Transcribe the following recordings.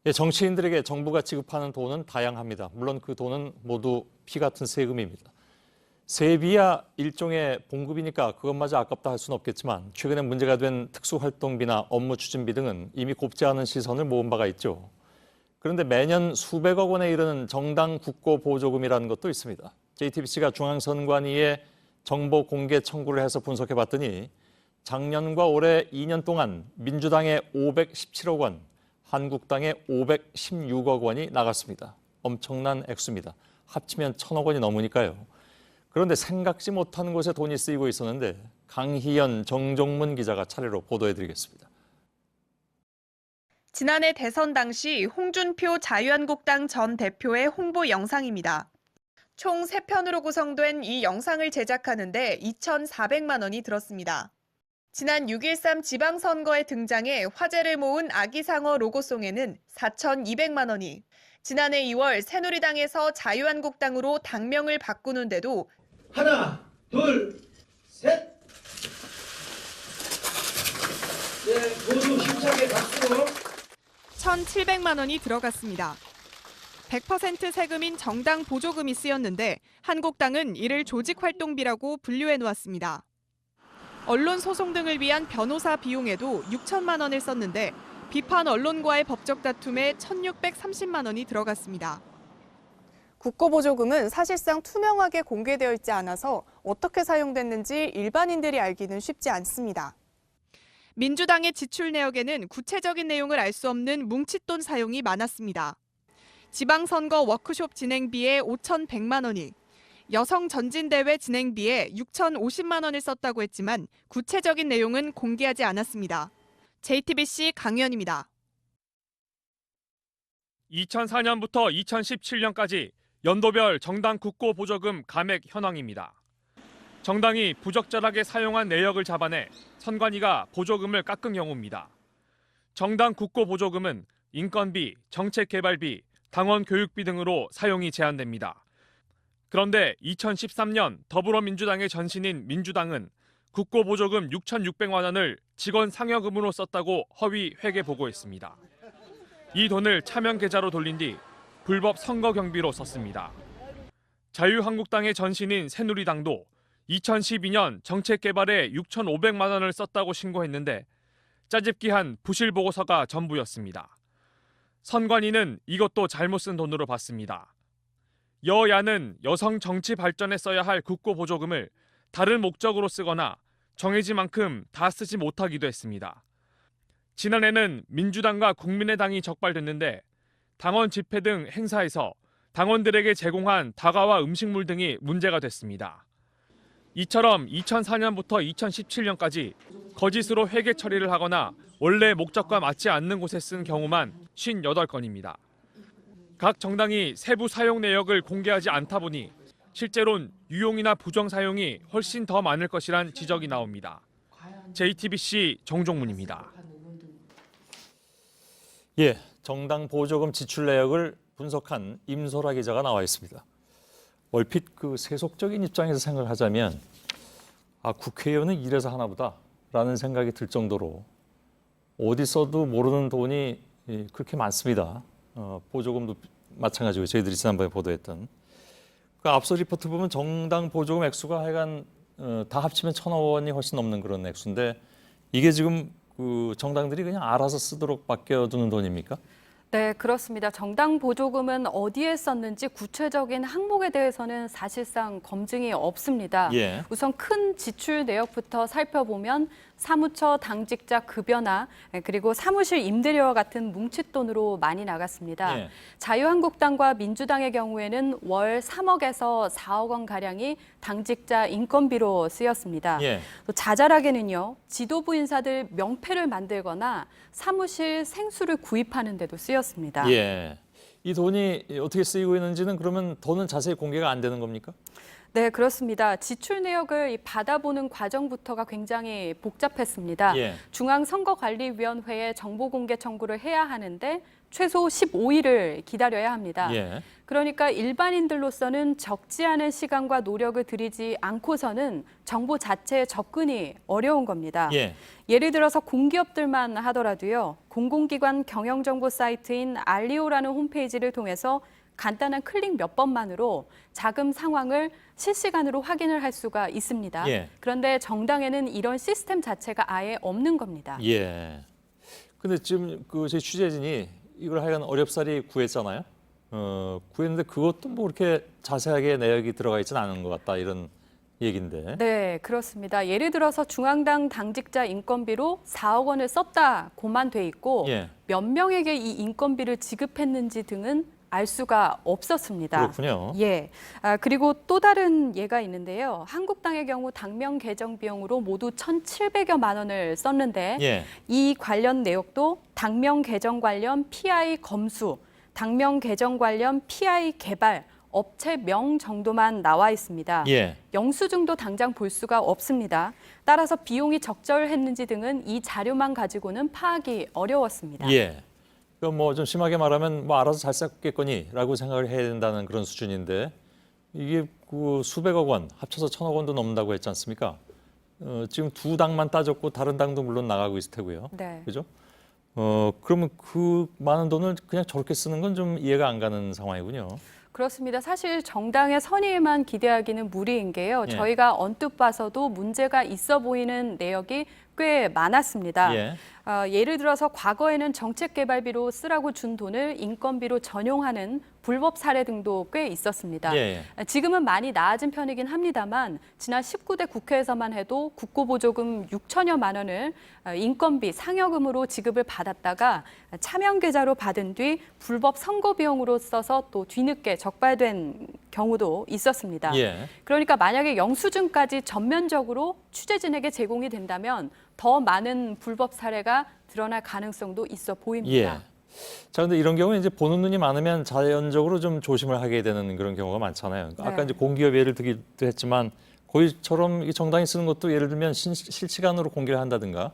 예, 정치인들에게 정부가 지급하는 돈은 다양합니다. 물론 그 돈은 모두 피 같은 세금입니다. 세비야 일종의 봉급이니까 그것마저 아깝다 할 수는 없겠지만 최근에 문제가 된 특수활동비나 업무 추진비 등은 이미 곱지 않은 시선을 모은 바가 있죠. 그런데 매년 수백억 원에 이르는 정당 국고 보조금이라는 것도 있습니다. JTBC가 중앙선관위에 정보 공개 청구를 해서 분석해 봤더니 작년과 올해 2년 동안 민주당에 517억 원, 한국당에 516억 원이 나갔습니다. 엄청난 액수입니다. 합치면 1,000억 원이 넘으니까요. 그런데 생각지 못한 곳에 돈이 쓰이고 있었는데 강희연, 정종문 기자가 차례로 보도해드리겠습니다. 지난해 대선 당시 홍준표 자유한국당 전 대표의 홍보 영상입니다. 총 3편으로 구성된 이 영상을 제작하는데 2,400만 원이 들었습니다. 지난 6.13 지방선거에 등장해 화제를 모은 아기상어 로고송에는 4,200만 원이, 지난해 2월 새누리당에서 자유한국당으로 당명을 바꾸는데도 하나, 둘, 셋. 네, 모두 힘차게 박수로. 1,700만 원이 들어갔습니다. 100% 세금인 정당 보조금이 쓰였는데 한국당은 이를 조직활동비라고 분류해 놓았습니다. 언론 소송 등을 위한 변호사 비용에도 6천만 원을 썼는데 비판 언론과의 법적 다툼에 1,630만 원이 들어갔습니다. 국고보조금은 사실상 투명하게 공개되어 있지 않아서 어떻게 사용됐는지 일반인들이 알기는 쉽지 않습니다. 민주당의 지출 내역에는 구체적인 내용을 알 수 없는 뭉칫돈 사용이 많았습니다. 지방선거 워크숍 진행비에 5,100만 원이, 여성 전진대회 진행비에 6,050만 원을 썼다고 했지만 구체적인 내용은 공개하지 않았습니다. JTBC 강연입니다. 2004년부터 2017년까지 연도별 정당 국고 보조금 감액 현황입니다. 정당이 부적절하게 사용한 내역을 잡아내 선관위가 보조금을 깎은 경우입니다. 정당 국고 보조금은 인건비, 정책개발비, 당원 교육비 등으로 사용이 제한됩니다. 그런데 2013년 더불어민주당의 전신인 민주당은 국고 보조금 6,600만 원을 직원 상여금으로 썼다고 허위 회계 보고했습니다. 이 돈을 차명 계좌로 돌린 뒤 불법 선거 경비로 썼습니다. 자유한국당의 전신인 새누리당도 2012년 정책 개발에 6,500만 원을 썼다고 신고했는데 짜집기한 부실 보고서가 전부였습니다. 선관위는 이것도 잘못 쓴 돈으로 봤습니다. 여야는 여성 정치 발전에 써야 할 국고 보조금을 다른 목적으로 쓰거나 정해진 만큼 다 쓰지 못하기도 했습니다. 지난해는 민주당과 국민의당이 적발됐는데 당원 집회 등 행사에서 당원들에게 제공한 다과와 음식물 등이 문제가 됐습니다. 이처럼 2004년부터 2017년까지 거짓으로 회계 처리를 하거나 원래 목적과 맞지 않는 곳에 쓴 경우만 58건입니다. 각 정당이 세부 사용 내역을 공개하지 않다 보니 실제로는 유용이나 부정 사용이 훨씬 더 많을 것이란 지적이 나옵니다. JTBC 정종문입니다. 예, 정당 보조금 지출 내역을 분석한 임소라 기자가 나와 있습니다. 얼핏 그 세속적인 입장에서 생각하자면 국회의원은 이래서 하나보다라는 생각이 들 정도로 어디 써도 모르는 돈이 그렇게 많습니다. 보조금도 마찬가지고 저희들이 지난번에 보도했던 그 앞서 리포트 보면 정당 보조금 액수가 하여간 다 합치면 1,000억 원이 훨씬 넘는 그런 액수인데 이게 지금 그 정당들이 그냥 알아서 쓰도록 맡겨두는 돈입니까? 네, 그렇습니다. 정당 보조금은 어디에 썼는지 구체적인 항목에 대해서는 사실상 검증이 없습니다. 예. 우선 큰 지출 내역부터 살펴보면 사무처 당직자 급여나 그리고 사무실 임대료와 같은 뭉칫돈으로 많이 나갔습니다. 예. 자유한국당과 민주당의 경우에는 월 3억에서 4억 원가량이 당직자 인건비로 쓰였습니다. 예. 또 자잘하게는요, 지도부 인사들 명패를 만들거나 사무실 생수를 구입하는 데도 쓰였습니다. 예. 이 돈이 어떻게 쓰이고 있는지는 그러면 돈은 자세히 공개가 안 되는 겁니까? 네, 그렇습니다. 지출 내역을 받아보는 과정부터가 굉장히 복잡했습니다. 예. 중앙선거관리위원회에 정보 공개 청구를 해야 하는데 최소 15일을 기다려야 합니다. 예. 그러니까 일반인들로서는 적지 않은 시간과 노력을 들이지 않고서는 정보 자체에 접근이 어려운 겁니다. 예. 예를 들어서 공기업들만 하더라도요. 공공기관 경영정보 사이트인 알리오라는 홈페이지를 통해서 간단한 클릭 몇 번만으로 자금 상황을 실시간으로 확인을 할 수가 있습니다. 예. 그런데 정당에는 이런 시스템 자체가 아예 없는 겁니다. 예. 근데 지금 그 제 취재진이 이걸 하여간 어렵사리 구했잖아요. 구했는데 그것도 뭐 그렇게 자세하게 내역이 들어가 있지는 않은 것 같다 이런 얘기인데. 네, 그렇습니다. 예를 들어서 중앙당 당직자 인건비로 4억 원을 썼다고만 돼 있고 예. 몇 명에게 이 인건비를 지급했는지 등은 알 수가 없었습니다. 그렇군요. 예. 그리고 또 다른 예가 있는데요. 한국당의 경우 당명 개정 비용으로 모두 1,700여만 원을 썼는데 예. 이 관련 내역도 당명 개정 관련 PI 검수, 당명 개정 관련 PI 개발, 업체명 정도만 나와 있습니다. 예. 영수증도 당장 볼 수가 없습니다. 따라서 비용이 적절했는지 등은 이 자료만 가지고는 파악이 어려웠습니다. 예. 뭐 좀 심하게 말하면 뭐 알아서 잘 썼겠거니라고 생각을 해야 된다는 그런 수준인데 이게 그 수백억 원 합쳐서 1,000억 원도 넘는다고 했지 않습니까? 지금 두 당만 따졌고 다른 당도 물론 나가고 있을 테고요. 네. 그죠? 그러면 그 많은 돈을 그냥 저렇게 쓰는 건 좀 이해가 안 가는 상황이군요. 그렇습니다. 사실 정당의 선의에만 기대하기는 무리인 게요. 예. 저희가 언뜻 봐서도 문제가 있어 보이는 내역이 꽤 많았습니다. 예. 예를 들어서 과거에는 정책개발비로 쓰라고 준 돈을 인건비로 전용하는 불법 사례 등도 꽤 있었습니다. 예. 지금은 많이 나아진 편이긴 합니다만 지난 19대 국회에서만 해도 국고보조금 6천여만 원을 인건비, 상여금으로 지급을 받았다가 차명 계좌로 받은 뒤 불법 선거 비용으로 써서 또 뒤늦게 적발된 경우도 있었습니다. 예. 그러니까 만약에 영수증까지 전면적으로 취재진에게 제공이 된다면 더 많은 불법 사례가 드러날 가능성도 있어 보입니다. 예. 자, 근데 이런 경우에 이제 보는 눈이 많으면 자연적으로 좀 조심을 하게 되는 그런 경우가 많잖아요. 아까 네. 이제 공기업 예를 들기도 했지만 거기처럼 이 정당이 쓰는 것도 예를 들면 실시간으로 공개를 한다든가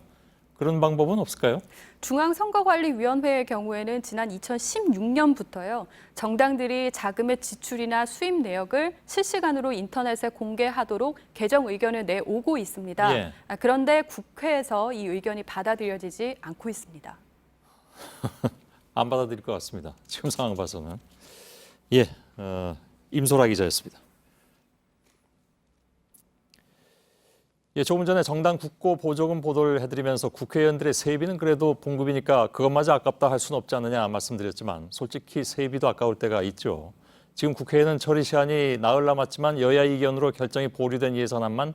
그런 방법은 없을까요? 중앙선거관리위원회의 경우에는 지난 2016년부터요. 정당들이 자금의 지출이나 수입 내역을 실시간으로 인터넷에 공개하도록 개정 의견을 내오고 있습니다. 예. 그런데 국회에서 이 의견이 받아들여지지 않고 있습니다. 안 받아들일 것 같습니다. 지금 상황 봐서는. 예, 임소라 기자였습니다. 예, 조금 전에 정당 국고 보조금 보도를 해드리면서 국회의원들의 세비는 그래도 봉급이니까 그것마저 아깝다 할 수는 없지 않느냐 말씀드렸지만 솔직히 세비도 아까울 때가 있죠. 지금 국회에는 처리 시한이 나흘 남았지만 여야 이견으로 결정이 보류된 예산안만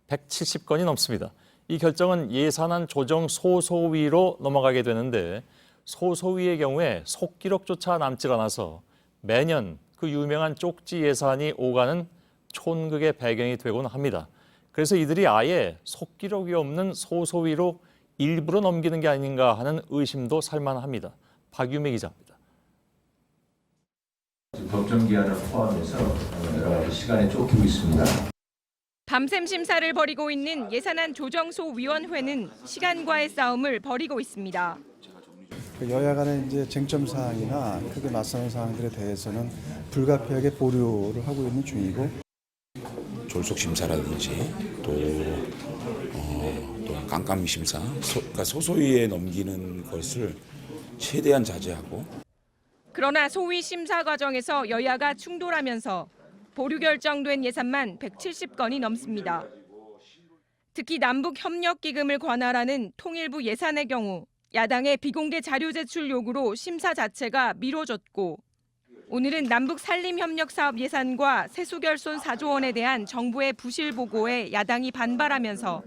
170건이 넘습니다. 이 결정은 예산안 조정 소소위로 넘어가게 되는데 소소위의 경우에 속기록조차 남질 않아서 매년 그 유명한 쪽지 예산이 오가는 촌극의 배경이 되곤 합니다. 그래서 이들이 아예 속기록이 없는 소소위로 일부러 넘기는 게 아닌가 하는 의심도 살만합니다. 박유미 기자입니다. 법정 기한을 포함해서 여러 가지 시간에 쫓기고 있습니다. 밤샘 심사를 벌이고 있는 예산안 조정소위원회는 시간과의 싸움을 벌이고 있습니다. 여야 간의 이제 쟁점 사항이나 크게 맞서는 사항들에 대해서는 불가피하게 보류를 하고 있는 중이고. 졸속 심사라든지 또 깜깜이 심사, 그러니까 소소위에 넘기는 것을 최대한 자제하고. 그러나 소위 심사 과정에서 여야가 충돌하면서 보류 결정된 예산만 170건이 넘습니다. 특히 남북협력기금을 관할하는 통일부 예산의 경우 야당의 비공개 자료 제출 요구로 심사 자체가 미뤄졌고 오늘은 남북 산림협력 사업 예산과 세수결손 4조 원에 대한 정부의 부실 보고에 야당이 반발하면서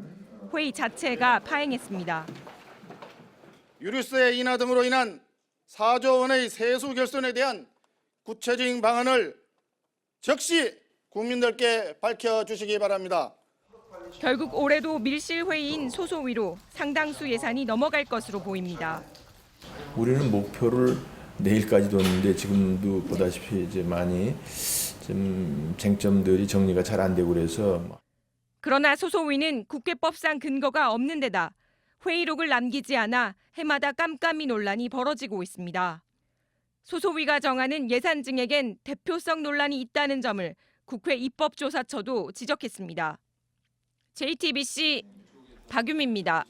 회의 자체가 파행했습니다. 유류세 인하 등으로 인한 4조 원의 세수 결손에 대한 구체적인 방안을 즉시 국민들께 밝혀주시기 바랍니다. 결국 올해도 밀실회의인 소소위로 상당수 예산이 넘어갈 것으로 보입니다. 우리는 목표를 내일까지 뒀는데 지금도 보다시피 이제 많이 좀 쟁점들이 정리가 잘 안 되고 그래서 그러나 소소위는 국회법상 근거가 없는 데다 회의록을 남기지 않아 해마다 깜깜이 논란이 벌어지고 있습니다. 소소위가 정하는 예산 증액엔 대표성 논란이 있다는 점을 국회 입법조사처도 지적했습니다. JTBC 박유미입니다.